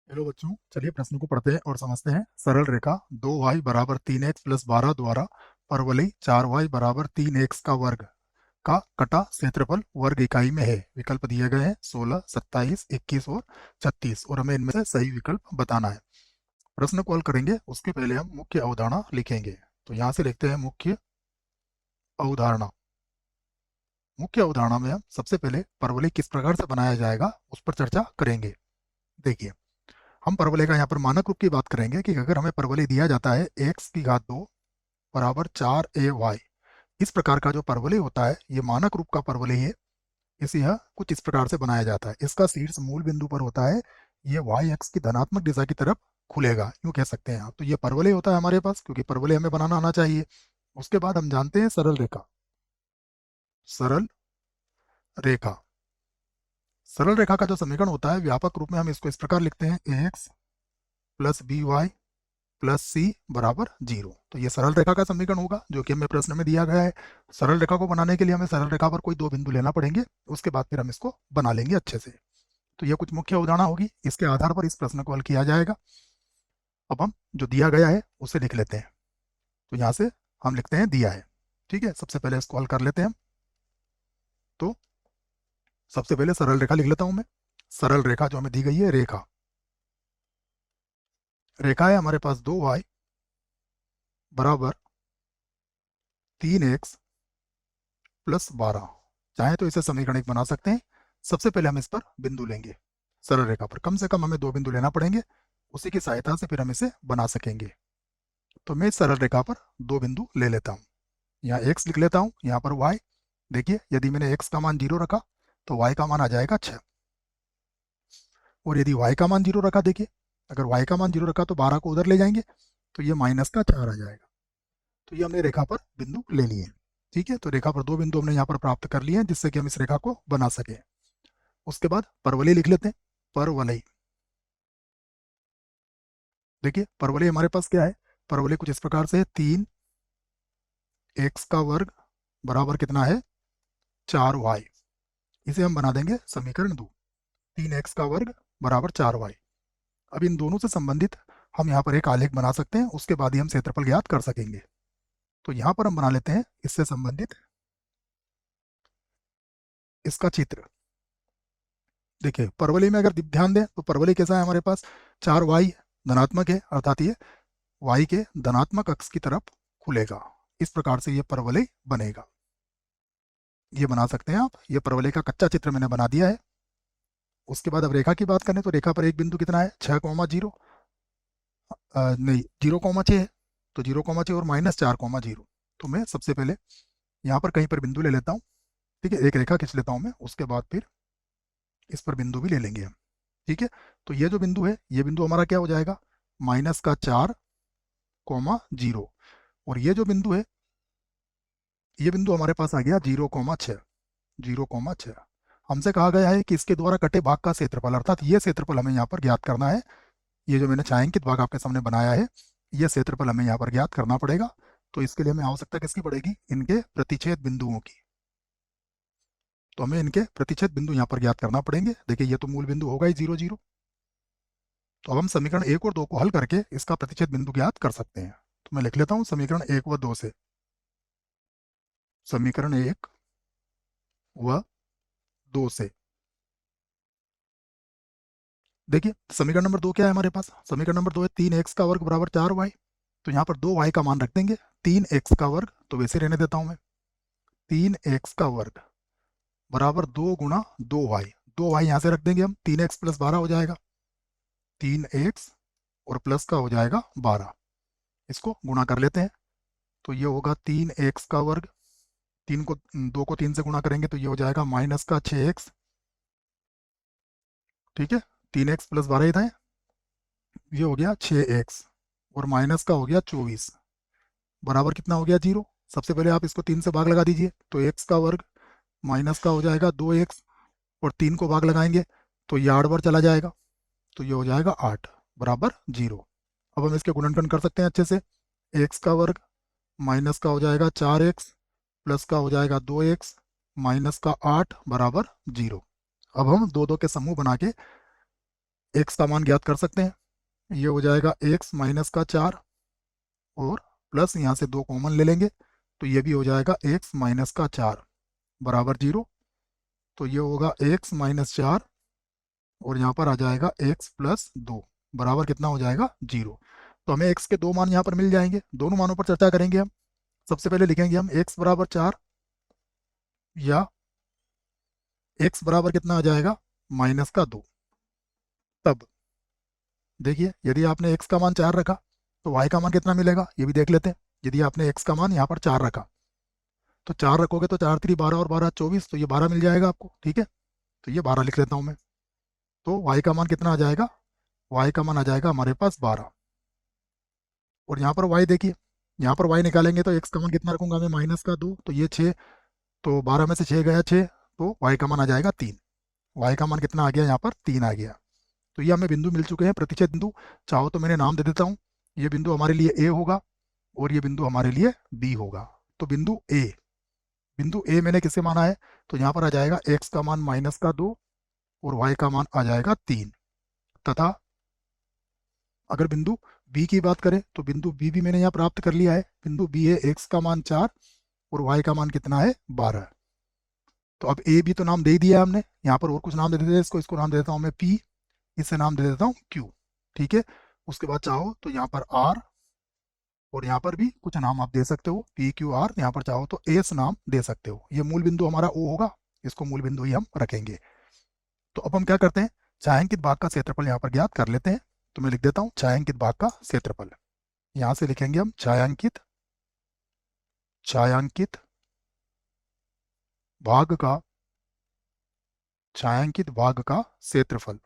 Hello बच्चों, चलिए प्रश्न को पढ़ते हैं और समझते हैं। सरल रेखा 2y बराबर 3x प्लस 12 द्वारा परवलयी 4y बराबर 3x का वर्ग का कटा क्षेत्रफल वर्ग इकाई में है। विकल्प दिए गए हैं 16, 27, 21 और 36 और हमें इनमें से सही विकल्प बताना है। प्रश्न को हल करेंगे उसके पहले हम मुख्य अवधारणा लिखेंगे। तो यहाँ से लिखते हैं मुख्य अवधारणा। मुख्य अवधारणा में हम सबसे पहले परवलय किस प्रकार से बनाया जाएगा उस पर चर्चा करेंगे। देखिए, हम परवलय का यहाँ पर मानक रूप की बात करेंगे कि अगर हमें परवलय दिया जाता है x की घात 2 बराबर 4ay, इस प्रकार का जो परवलय होता है ये मानक रूप का परवलय है। इसे यह कुछ इस प्रकार से बनाया जाता है। इसका शीर्ष मूल बिंदु पर होता है, ये y x की धनात्मक दिशा की तरफ खुलेगा, यूं कह सकते हैं आप। तो ये परवलय होता है हमारे पास, क्योंकि परवलय हमें बनाना आना चाहिए। उसके बाद हम जानते हैं सरल रेखा। सरल रेखा सरल रेखा का जो समीकरण होता है व्यापक रूप में हम इसको इस प्रकार लिखते हैं ax प्लस by प्लस सी बराबर 0। तो ये सरल रेखा का समीकरण होगा जो कि हमें प्रश्न में दिया गया है। सरल रेखा को बनाने के लिए हमें सरल रेखा पर कोई दो बिंदु लेना पड़ेंगे, उसके बाद फिर हम इसको बना लेंगे अच्छे से। तो ये कुछ मुख्य अवधारणा होगी, इसके आधार पर इस प्रश्न को हल किया जाएगा। अब हम जो दिया गया है उसे लिख लेते हैं। तो यहाँ से हम लिखते हैं दिया है। ठीक है, सबसे पहले इसको हल कर लेते हैं हम। तो सबसे पहले सरल रेखा लिख लेता हूँ मैं। सरल रेखा जो हमें दी गई है, रेखा है हमारे पास 2y बराबर 3x प्लस 12। चाहे तो इसे समीकरण एक बना सकते हैं। सबसे पहले हम इस पर बिंदु लेंगे। सरल रेखा पर कम से कम हमें दो बिंदु लेना पड़ेंगे, उसी की सहायता से फिर हम इसे बना सकेंगे। तो मैं इस सरल रेखा पर दो बिंदु ले लेता हूँ। यहाँ x लिख लेता हूँ, यहाँ पर y। देखिए, यदि मैंने x का मान 0 रखा तो y का मान आ जाएगा 6। और यदि y का मान 0 रखा, देखिए अगर y का मान 0 रखा तो 12 को उधर ले जाएंगे तो ये माइनस का 4 आ जाएगा। तो ये हमने रेखा पर बिंदु ले लिए। ठीक है, तो रेखा पर दो बिंदु हमने यहाँ पर प्राप्त कर लिए हैं, जिससे कि हम इस रेखा को बना सके। उसके बाद परवलय लिख लेते हैं। परवलय, देखिए परवलय हमारे पास क्या है। परवलय कुछ इस प्रकार से है, 3x का वर्ग बराबर कितना है 4y। इसे हम बना देंगे समीकरण 2। 3x का वर्ग बराबर 4y। अब इन दोनों से संबंधित हम यहाँ पर एक आलेख बना सकते हैं, उसके बाद ही हम क्षेत्रफल ज्ञात कर सकेंगे। तो यहाँ पर हम बना लेते हैं इससे संबंधित इसका चित्र। देखिए, परवलय में अगर ध्यान दें तो परवलय कैसा है हमारे पास, 4y धनात्मक है, अर्थात ये y के धनात्मक अक्ष की तरफ खुलेगा। इस प्रकार से ये परवलय बनेगा। ये बना सकते हैं आप। ये परवलय का कच्चा चित्र मैंने बना दिया है। उसके बाद अब रेखा की बात करें तो रेखा पर एक बिंदु कितना है 6,0, नहीं 0,6 है। तो 0,6 और -4,0। तो मैं सबसे पहले यहाँ पर कहीं पर बिंदु ले लेता हूँ। ठीक है, एक रेखा खींच लेता हूँ मैं, उसके बाद फिर इस पर बिंदु भी ले लेंगे हम। ठीक है, तो ये जो बिंदु है ये बिंदु हमारा क्या हो जाएगा, -4,0। और ये जो बिंदु है ये बिंदु हमारे पास आ गया 0,6। 0,6 हमसे कहा गया है कि इसके द्वारा कटे भाग का क्षेत्रफल, अर्थात ये क्षेत्रफल हमें यहाँ पर ज्ञात करना है। ये जो मैंने छायांकित भाग आपके सामने बनाया है, ये क्षेत्रफल हमें यहाँ पर ज्ञात करना पड़ेगा। तो इसके लिए हमें आवश्यकता किसकी पड़ेगी, इनके प्रतिच्छेद बिंदुओं की। तो हमें इनके प्रतिच्छेद बिंदु यहाँ पर ज्ञात करना पड़ेंगे। देखिए, ये तो मूल बिंदु होगा ही 0, 0। तो अब हम समीकरण 1 और 2 को हल करके इसका प्रतिच्छेद बिंदु ज्ञात कर सकते हैं। तो मैं लिख लेता हूँ समीकरण 1 व 2 से। समीकरण 1 व 2 से देखिए, समीकरण नंबर 2 क्या है हमारे पास, समीकरण नंबर 2 है 3x का वर्ग बराबर 4y। तो यहाँ पर 2y का मान रख देंगे। 3x का वर्ग तो वैसे रहने देता हूँ मैं। 3x का वर्ग बराबर 2 गुणा 2y। 2y यहाँ से रख देंगे हम, 3x प्लस 12 हो जाएगा। 3x और प्लस का हो जाएगा 12। इसको गुणा कर लेते हैं। तो ये होगा 3x का वर्ग, 2 को 3 से गुणा करेंगे तो ये हो जाएगा माइनस का 6x। ठीक है, 3x प्लस 12 ही था, ये हो गया 6x और माइनस का हो गया 24 बराबर कितना हो गया 0। सबसे पहले आप इसको 3 से भाग लगा दीजिए तो x का वर्ग माइनस का हो जाएगा 2x और 3 को भाग लगाएंगे तो ये 8 बार चला जाएगा, तो ये हो जाएगा 8 बराबर 0। अब हम इसके गुणनखंड कर सकते हैं अच्छे से। x का वर्ग माइनस का हो जाएगा 4x प्लस का हो जाएगा 2x माइनस का 8 बराबर 0। अब हम दो दो के समूह बना के एक्स का मान ज्ञात कर सकते हैं। ये हो जाएगा एक्स माइनस का 4 और प्लस यहाँ से 2 कॉमन ले लेंगे तो ये भी हो जाएगा एक्स माइनस का 4 बराबर 0। तो ये होगा एक्स माइनस 4 और यहाँ पर आ जाएगा एक्स प्लस 2 बराबर कितना हो जाएगा 0। तो हमें एक्स के दो मान यहाँ पर मिल जाएंगे, दोनों मानों पर चर्चा करेंगे हम। सबसे पहले लिखेंगे हम एक्स बराबर 4 या एक्स बराबर कितना आ जाएगा माइनस का 2। तब देखिए यदि आपने एक्स का मान 4 रखा तो वाई का मान कितना मिलेगा ये भी देख लेते हैं। यदि आपने एक्स का मान यहाँ पर 4 रखा तो 4 रखोगे तो 4 3 12 और 12 24, तो ये 12 मिल जाएगा आपको, ठीक है। तो ये 12 लिख लेता हूँ मैं। तो वाई का मान कितना आ जाएगा, वाई का मान आ जाएगा हमारे पास 12। और यहाँ पर वाई देखिए, यहाँ पर वाई निकालेंगे तो एक्स का मान कितना रखूंगा मैं माइनस का 2, तो ये 6। तो 12 में से 6 गया 6, तो वाई का मान आ जाएगा 3। वाई का मान कितना आ गया यहाँ पर 3 आ गया। तो ये हमें बिंदु मिल चुके हैं, प्रतिच्छेद बिंदु। चाहो तो मैंने नाम दे देता हूँ। ये बिंदु हमारे लिए ए होगा और ये बिंदु हमारे लिए बी होगा। तो बिंदु ए मैंने किससे माना है, तो यहाँ पर आ जाएगा एक्स का मान माइनस का 2 और वाई का मान आ जाएगा 3। तथा अगर बिंदु बी की बात करें तो बिंदु बी भी मैंने यहाँ प्राप्त कर लिया है। बिंदु बी है एक्स का मान 4 और वाई का मान कितना है 12। तो अब ए बी तो नाम दे ही दिया है हमने, यहाँ पर और कुछ नाम दे देते हैं इसको नाम दे देता हूँ मैं पी, इसे नाम दे देता हूँ क्यू, ठीक है। उसके बाद चाहो तो यहाँ पर आर और यहाँ पर भी कुछ नाम आप दे सकते हो, पी क्यू आर। यहाँ पर चाहो तो एस नाम दे सकते हो। ये मूल बिंदु हमारा ओ होगा, इसको मूल बिंदु ही हम रखेंगे। तो अब हम क्या करते हैं, छायांकित भाग का क्षेत्रफल यहाँ पर ज्ञात कर लेते हैं। तो मैं लिख देता हूँ छायांकित भाग का क्षेत्रफल। यहाँ से लिखेंगे हम छायांकित भाग का क्षेत्रफल।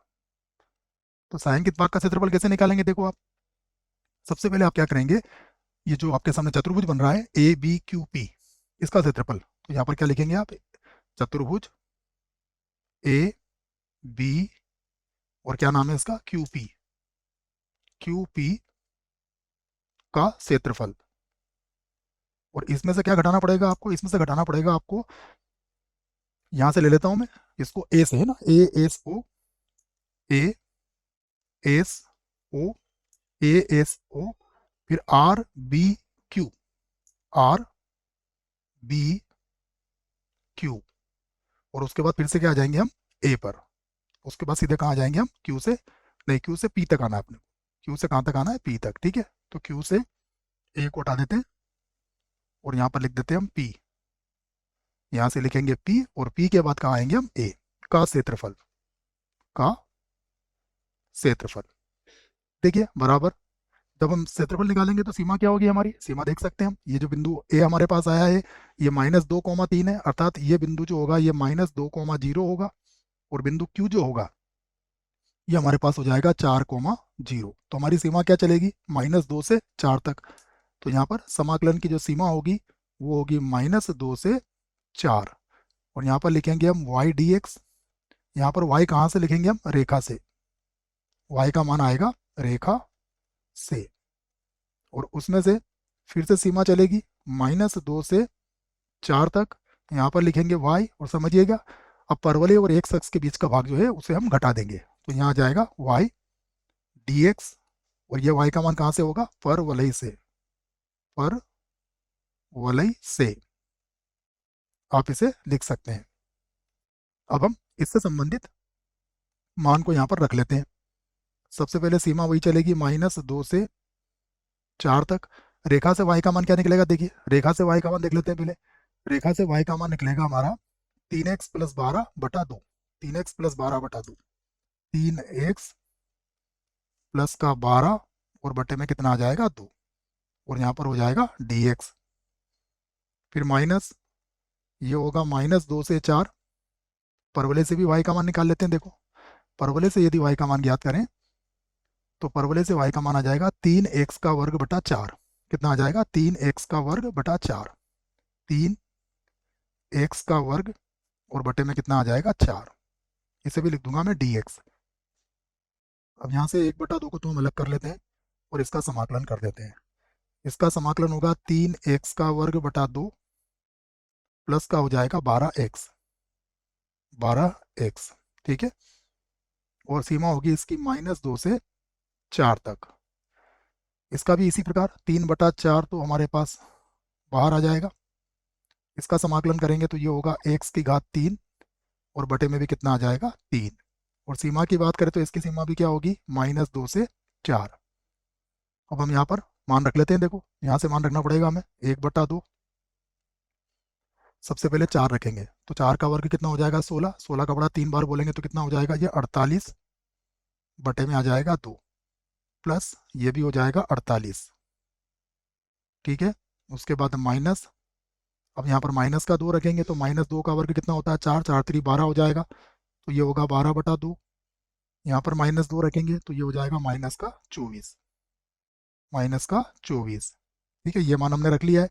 तो छायांकित भाग का क्षेत्रफल कैसे निकालेंगे, देखो आप। सबसे पहले आप क्या करेंगे, ये जो आपके सामने चतुर्भुज बन रहा है ए बी क्यू पी, इसका क्षेत्रफल। तो यहाँ पर क्या लिखेंगे आप, चतुर्भुज ए बी और क्या नाम है इसका क्यू पी का क्षेत्रफल। और इसमें से क्या घटाना पड़ेगा आपको, इसमें से घटाना पड़ेगा आपको, यहाँ से ले लेता हूँ मैं इसको, ए से है ना, A S O O A S O, फिर आर बी क्यू और उसके बाद फिर से क्या आ जाएंगे हम ए पर। उसके बाद सीधे कहाँ आ जाएंगे हम, क्यू से नहीं, क्यू से पी तक आना है अपने को। क्यू से कहाँ तक आना है, पी तक, ठीक है। तो क्यू से ए को हटा देते हैं और यहाँ पर लिख देते हैं हम पी। यहाँ से लिखेंगे पी और पी के बाद कहाँ आएंगे हम, ए का क्षेत्रफल देखिए बराबर। जब हम क्षेत्रफल निकालेंगे तो सीमा क्या होगी हमारी, सीमा देख सकते हैं हम। ये जो बिंदु ए हमारे पास आया है ये -2,3 है, अर्थात ये बिंदु जो होगा ये -2,0 होगा। और बिंदु क्यू जो होगा ये हमारे पास हो जाएगा 4,0। तो हमारी सीमा क्या चलेगी, -2 से 4 तक। तो यहाँ पर समाकलन की जो सीमा होगी वो होगी -2 से 4। और यहाँ पर लिखेंगे हम y dx। यहाँ पर y कहाँ से लिखेंगे हम, रेखा से। y का मान आएगा रेखा से और उसमें से फिर से सीमा चलेगी -2 से 4 तक। यहाँ पर लिखेंगे y और समझिएगा अब परवलय और x अक्ष के बीच का भाग जो है उसे हम घटा देंगे। तो यहाँ आ जाएगा y dx और ये y का मान कहाँ से होगा, परवलय से आप इसे लिख सकते हैं। अब हम इससे संबंधित मान को यहाँ पर रख लेते हैं। सबसे पहले सीमा वही चलेगी -2 से 4 तक। रेखा से y का मान क्या निकलेगा, देखिए रेखा से y का मान देख लेते हैं पहले। रेखा से y का मान निकलेगा हमारा 3x + 12 बटा 2। 3x + 12 बटा 2, 3x प्लस का 12 और बटे में कितना आ जाएगा 2 और यहाँ पर हो जाएगा dx। फिर माइनस ये होगा -2 से 4। परवलय से भी y का मान निकाल लेते हैं। देखो परवलय से यदि y का मान ज्ञात करें तो परवलय से y का मान आ जाएगा 3x का वर्ग बटा 4। कितना आ जाएगा, 3x का वर्ग बटा 4, 3x का वर्ग और बटे में कितना आ जाएगा 4। इसे भी लिख दूंगा मैं dx। अब यहाँ से 1/2 को तो हम अलग कर लेते हैं और इसका समाकलन कर देते हैं। इसका समाकलन होगा 3x का वर्ग बटा 2 प्लस का हो जाएगा 12x, ठीक है। और सीमा होगी इसकी -2 से 4 तक। इसका भी इसी प्रकार 3/4 तो हमारे पास बाहर आ जाएगा। इसका समाकलन करेंगे तो ये होगा x की घात 3 और बटे में भी कितना आ जाएगा 3। और सीमा की बात करें तो इसकी सीमा भी क्या होगी -2 से 4। अब हम यहाँ पर मान रख लेते हैं, देखो यहाँ से मान रखना पड़ेगा हमें 1/2। सबसे पहले 4 रखेंगे तो 4 का वर्ग कितना हो जाएगा 16। 16 का बड़ा 3 बार बोलेंगे तो कितना हो जाएगा ये 48 बटे में आ जाएगा 2 प्लस ये भी हो जाएगा 48। ठीक है, उसके बाद माइनस, अब यहाँ पर माइनस का 2 रखेंगे तो -2 का वर्ग कितना होता है 4, 4 3 12 हो जाएगा तो ये होगा 12/2। यहाँ पर -2 रखेंगे तो ये हो जाएगा -24। ठीक है, ये मान हमने रख लिया है।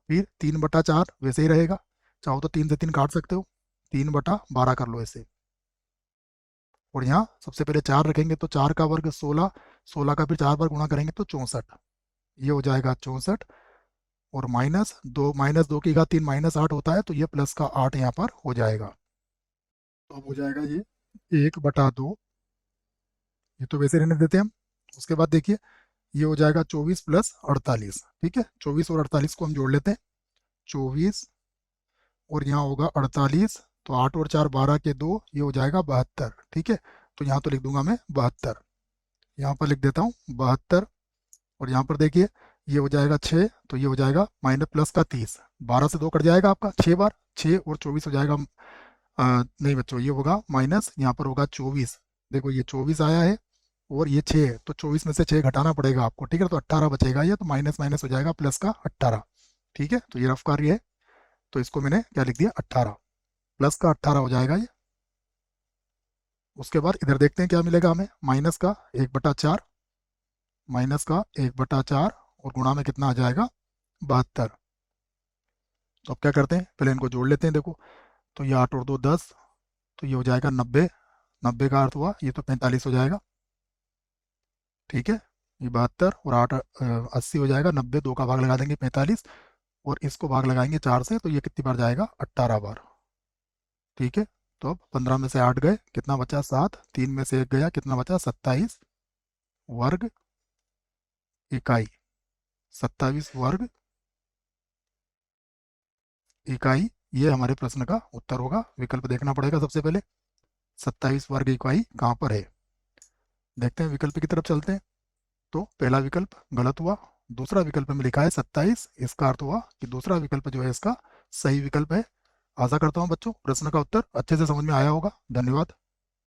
फिर 3/4 वैसे ही रहेगा, चाहो तो 3 से 3 काट सकते हो, 3/12 कर लो ऐसे। और यहाँ सबसे पहले 4 रखेंगे तो 4 का वर्ग 16, 16 का फिर 4 बार गुणा करेंगे तो 64, ये हो जाएगा 64। और -2 की घात 3 -8 होता है तो ये प्लस का 8 यहाँ पर हो जाएगा। तो अब हो जाएगा ये 1/2, ये तो वैसे रहने देते हैं हम। उसके बाद देखिए ये हो जाएगा 24 प्लस 48। ठीक है, 24 और 48 को हम जोड़ लेते हैं, 24 और यहाँ होगा 48, तो 8 और 4 12 के 2, ये हो जाएगा 72। ठीक है, तो यहाँ तो लिख दूंगा मैं 72, यहाँ पर लिख देता हूँ 72। और यहाँ पर देखिए ये हो जाएगा 6, तो ये हो जाएगा माइनस प्लस का 30, 12 से 2 कट जाएगा आपका 6 बार, 6 और 24 हो जाएगा नहीं बच्चों ये होगा माइनस, यहाँ पर होगा 24। देखो ये 24 आया है और ये 6 है तो 24 में से 6 घटाना पड़ेगा आपको। ठीक है, तो 18 बचेगा ये, तो माइनस माइनस हो जाएगा प्लस का 18। ठीक है, तो ये रफ कार्य है, तो इसको मैंने क्या लिख दिया 18, प्लस का 18 हो जाएगा ये। उसके बाद इधर देखते हैं क्या मिलेगा हमें, -1/4, -1/4 और गुणा में कितना आ जाएगा 72। तो अब क्या करते हैं, पहले इनको जोड़ लेते हैं। देखो तो ये 8 और 2 10, तो ये हो जाएगा 90, 90 का अर्थ हुआ ये तो 45 हो जाएगा। ठीक है, ये 72 और 8 80 हो जाएगा, 90 2 का भाग लगा देंगे 45 और इसको भाग लगाएंगे 4 से, तो ये कितनी बार जाएगा 18 बार। ठीक है, तो अब 15 में से 8 गए, कितना बचा 7, 3 में से 1 गया, कितना बचा 27 वर्ग इकाई, 27 वर्ग इकाई। ये हमारे प्रश्न का उत्तर होगा। विकल्प देखना पड़ेगा सबसे पहले, 27 वर्ग इकाई कहाँ पर है। देखते हैं विकल्प की तरफ चलते हैं। तो पहला विकल्प गलत हुआ, दूसरा विकल्प में लिखा है 27, इसका अर्थ हुआ कि दूसरा विकल्प जो है इसका सही विकल्प है। आशा करता हूँ बच्चों प्रश्न का उत्तर अच्छे से समझ में आया होगा। धन्यवाद।